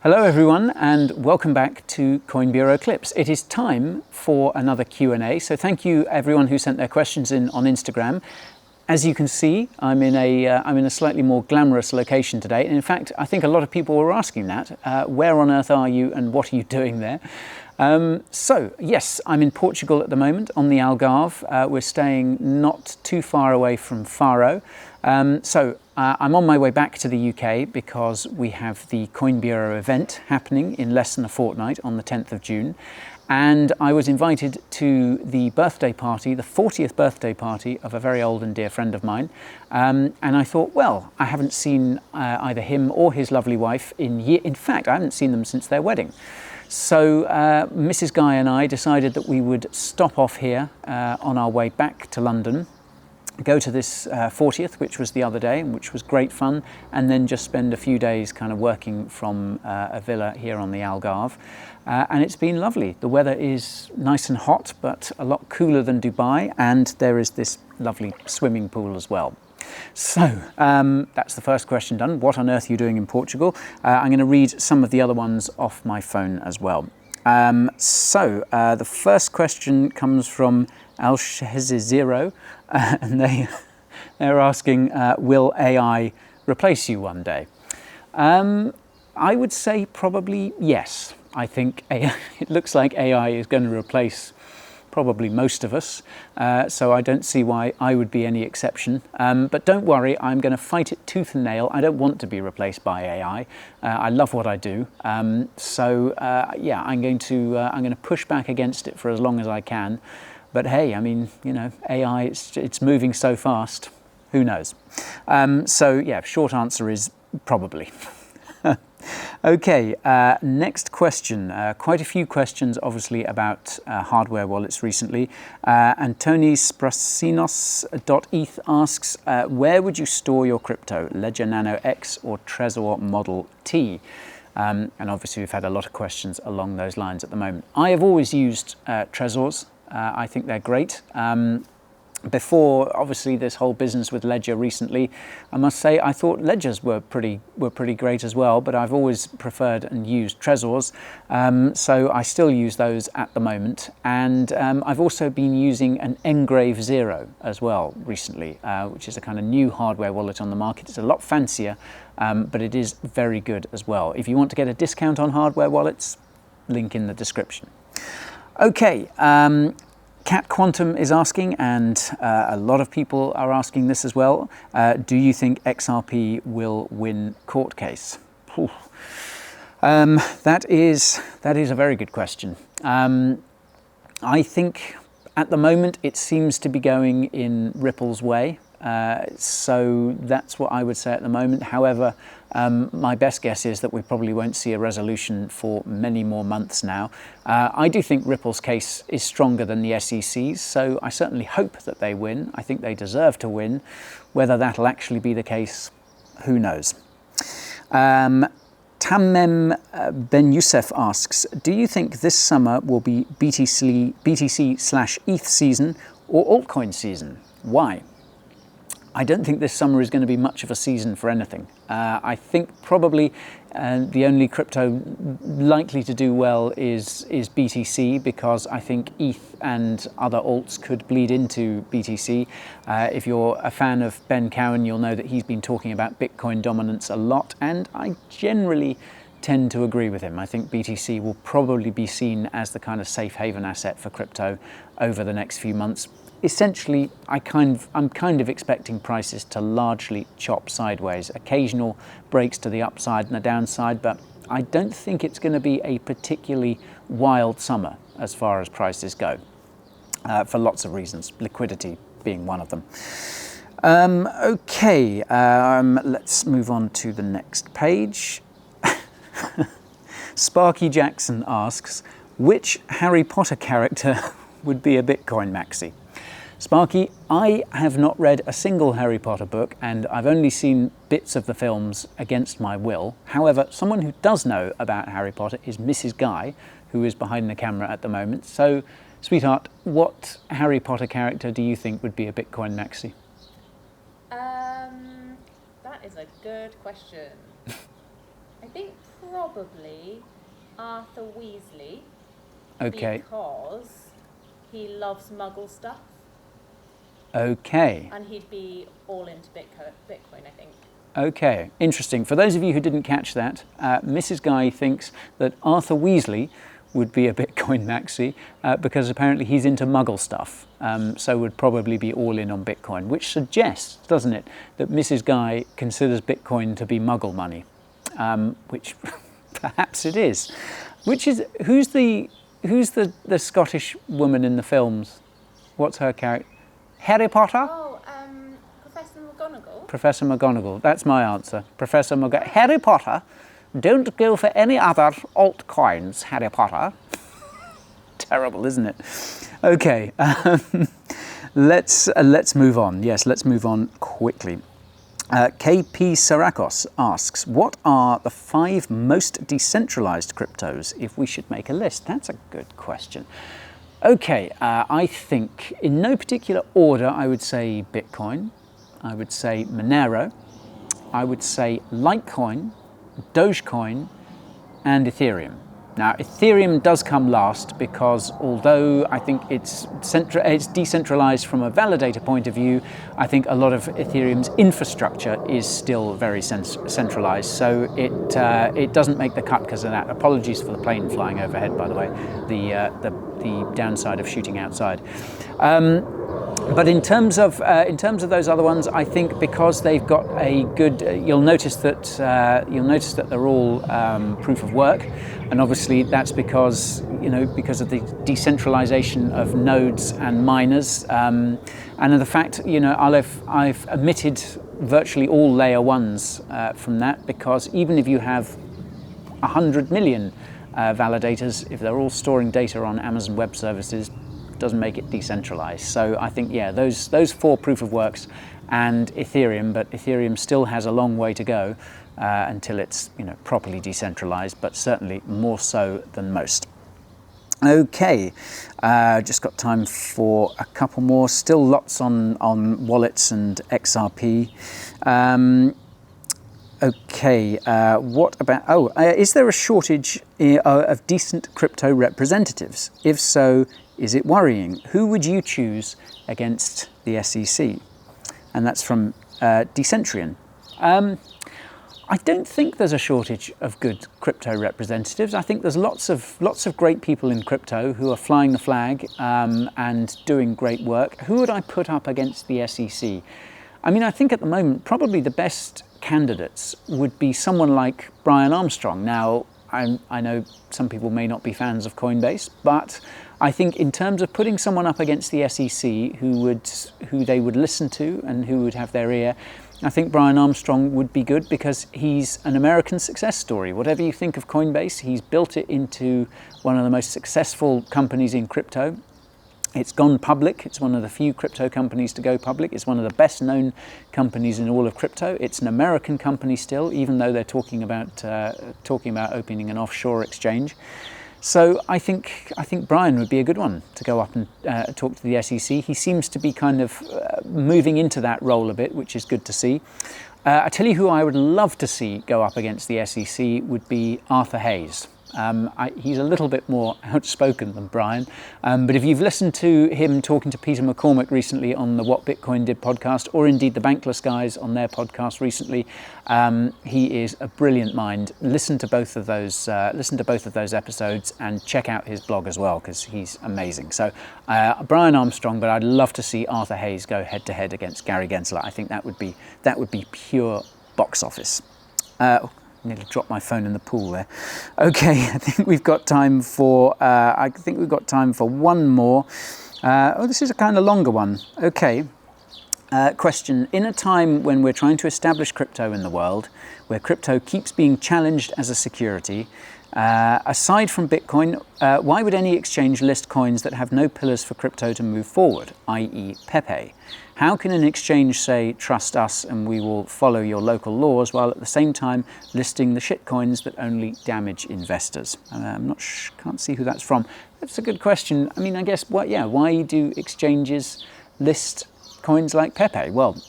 Hello everyone and welcome back to Coin Bureau Clips. It is time for another Q&A, so thank you everyone who sent their questions in on Instagram. As you can see, I'm in a slightly more glamorous location today. And in fact, I think a lot of people were asking that. Where on earth are you and what are you doing there? So yes, I'm in Portugal at the moment on the Algarve. We're staying not too far away from Faro. I'm on my way back to the UK because we have the Coin Bureau event happening in less than a fortnight on the 10th of June. And I was invited to the birthday party, the 40th birthday party of a very old and dear friend of mine. And I thought, well, I haven't seen either him or his lovely wife in fact, I haven't seen them since their wedding. So Mrs. Guy and I decided that we would stop off here on our way back to London, go to this 40th, which was the other day, which was great fun, and then just spend a few days kind of working from a villa here on the Algarve. And it's been lovely. The weather is nice and hot, but a lot cooler than Dubai, and there is this lovely swimming pool as well. So that's the first question done. What on earth are you doing in Portugal? I'm going to read some of the other ones off my phone as well. The first question comes from Al-Shehzero, and they're asking, will AI replace you one day? I would say probably yes. I think it looks like AI is going to replace probably most of us, so I don't see why I would be any exception. But don't worry, I'm going to fight it tooth and nail. I don't want to be replaced by AI. I love what I do, yeah, I'm going to push back against it for as long as I can. But hey, I mean, you know, AI, it's moving so fast. Who knows? So yeah, short answer is probably. Okay, next question. Quite a few questions, obviously, about hardware wallets recently. Antonis Brasinos.eth asks, where would you store your crypto? Ledger Nano X or Trezor Model T? And obviously, we've had a lot of questions along those lines at the moment. I have always used Trezors. I think they're great. Before, obviously, this whole business with Ledger recently, I must say I thought Ledgers were pretty great as well, but I've always preferred and used Trezors, so I still use those at the moment. And I've also been using an Engrave Zero as well recently, which is a kind of new hardware wallet on the market. It's a lot fancier, but it is very good as well. If you want to get a discount on hardware wallets, link in the description. Okay, Cat Quantum is asking, and a lot of people are asking this as well. Do you think XRP will win court case? That is a very good question. I think at the moment it seems to be going in Ripple's way. So that's what I would say at the moment. However, my best guess is that we probably won't see a resolution for many more months now. I do think Ripple's case is stronger than the SEC's, so I certainly hope that they win. I think they deserve to win. Whether that'll actually be the case, who knows? Tammem Ben Youssef asks, do you think this summer will be BTC/ETH season or altcoin season? Why? I don't think this summer is going to be much of a season for anything. I think probably the only crypto likely to do well is BTC, because I think ETH and other alts could bleed into BTC. If you're a fan of Ben Cowan, you'll know that he's been talking about Bitcoin dominance a lot, and I generally tend to agree with him. I think BTC will probably be seen as the kind of safe haven asset for crypto over the next few months. Essentially, I'm kind of expecting prices to largely chop sideways. Occasional breaks to the upside and the downside, but I don't think it's going to be a particularly wild summer as far as prices go, for lots of reasons, liquidity being one of them. Okay, let's move on to the next page. Sparky Jackson asks, which Harry Potter character would be a Bitcoin Maxi? Sparky, I have not read a single Harry Potter book, and I've only seen bits of the films against my will. However, someone who does know about Harry Potter is Mrs. Guy, who is behind the camera at the moment. So, sweetheart, what Harry Potter character do you think would be a Bitcoin Maxi? That is a good question. I think Probably Arthur Weasley. Okay. Because he loves Muggle stuff. Okay. And he'd be all into Bitcoin, I think. Okay, interesting. For those of you who didn't catch that, Mrs. Guy thinks that Arthur Weasley would be a Bitcoin Maxi because apparently he's into Muggle stuff, so would probably be all in on Bitcoin, which suggests, doesn't it, that Mrs. Guy considers Bitcoin to be Muggle money, which perhaps it is. Who's the Scottish woman in the films? What's her character? Harry Potter? Oh, Professor McGonagall. Professor McGonagall. That's my answer. Professor McGonagall. Harry Potter. Don't go for any other altcoins, Harry Potter. Terrible, isn't it? Okay, let's move on. Yes, let's move on quickly. KP Sarakos asks, what are the 5 most decentralized cryptos if we should make a list? That's a good question. Okay, I think in no particular order, I would say Bitcoin, I would say Monero, I would say Litecoin, Dogecoin, and Ethereum. Now, Ethereum does come last because although I think it's decentralized from a validator point of view, I think a lot of Ethereum's infrastructure is still very centralized. So it doesn't make the cut because of that. Apologies for the plane flying overhead, by the way, the downside of shooting outside. But in terms of those other ones, I think because they've got a good, you'll notice that they're all proof of work, and obviously that's because of the decentralization of nodes and miners, and the fact I've omitted virtually all layer ones from that because even if you have 100 million validators, if they're all storing data on Amazon Web Services, doesn't make it decentralized. So I think, yeah, those 4 proof of works and Ethereum, but Ethereum still has a long way to go until it's properly decentralized, but certainly more so than most. Okay, just got time for a couple more. Still lots on wallets and XRP. Okay, what about, is there a shortage of decent crypto representatives? If so, is it worrying? Who would you choose against the SEC? And that's from Decentrian. I don't think there's a shortage of good crypto representatives. I think there's lots of great people in crypto who are flying the flag and doing great work. Who would I put up against the SEC? I mean, I think at the moment, probably the best candidates would be someone like Brian Armstrong. Now, I know some people may not be fans of Coinbase, but I think in terms of putting someone up against the SEC who they would listen to and who would have their ear, I think Brian Armstrong would be good because he's an American success story. Whatever you think of Coinbase, he's built it into one of the most successful companies in crypto. It's gone public. It's one of the few crypto companies to go public. It's one of the best known companies in all of crypto. It's an American company still, even though they're talking about opening an offshore exchange. So I think Brian would be a good one to go up and talk to the SEC. He seems to be kind of moving into that role a bit, which is good to see. I tell you who I would love to see go up against the SEC would be Arthur Hayes. He's a little bit more outspoken than Brian, but if you've listened to him talking to Peter McCormack recently on the What Bitcoin Did podcast, or indeed the Bankless guys on their podcast recently, he is a brilliant mind. Listen to both of those episodes and check out his blog as well because he's amazing. So Brian Armstrong, but I'd love to see Arthur Hayes go head to head against Gary Gensler. I think that would be pure box office. Nearly dropped my phone in the pool there. Okay, I think we've got time for one more. This is a kind of longer one. Okay. Question. In a time when we're trying to establish crypto in the world, where crypto keeps being challenged as a security, aside from Bitcoin, why would any exchange list coins that have no pillars for crypto to move forward, i.e. Pepe? How can an exchange say, trust us and we will follow your local laws, while at the same time listing the shitcoins that only damage investors? Can't see who that's from. That's a good question. I mean, I guess, why do exchanges list coins like Pepe? Well,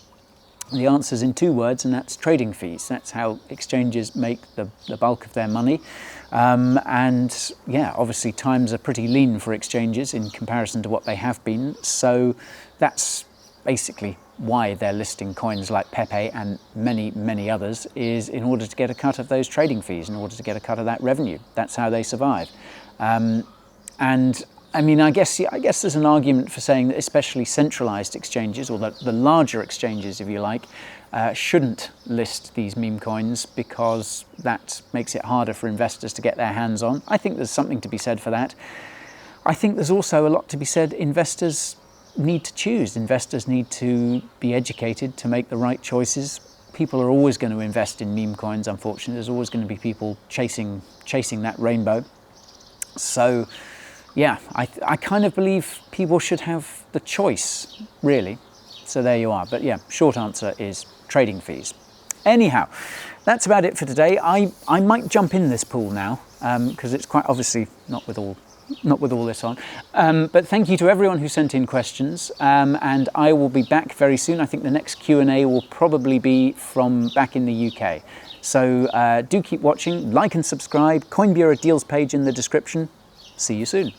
The answer's in 2 words, and that's trading fees. That's how exchanges make the bulk of their money. And yeah, obviously times are pretty lean for exchanges in comparison to what they have been. So that's basically why they're listing coins like Pepe and many, many others, is in order to get a cut of those trading fees, in order to get a cut of that revenue. That's how they survive. And I mean, I guess there's an argument for saying that especially centralized exchanges, or the larger exchanges, if you like, shouldn't list these meme coins because that makes it harder for investors to get their hands on. I think there's something to be said for that. I think there's also a lot to be said. Investors need to choose. Investors need to be educated to make the right choices. People are always going to invest in meme coins, unfortunately. There's always going to be people chasing that rainbow. So yeah, I kind of believe people should have the choice, really. So there you are. But yeah, short answer is trading fees. Anyhow, that's about it for today. I might jump in this pool now because it's quite obviously not with all this on. But thank you to everyone who sent in questions, and I will be back very soon. I think the next Q&A will probably be from back in the UK. So do keep watching, like and subscribe. Coin Bureau deals page in the description. See you soon.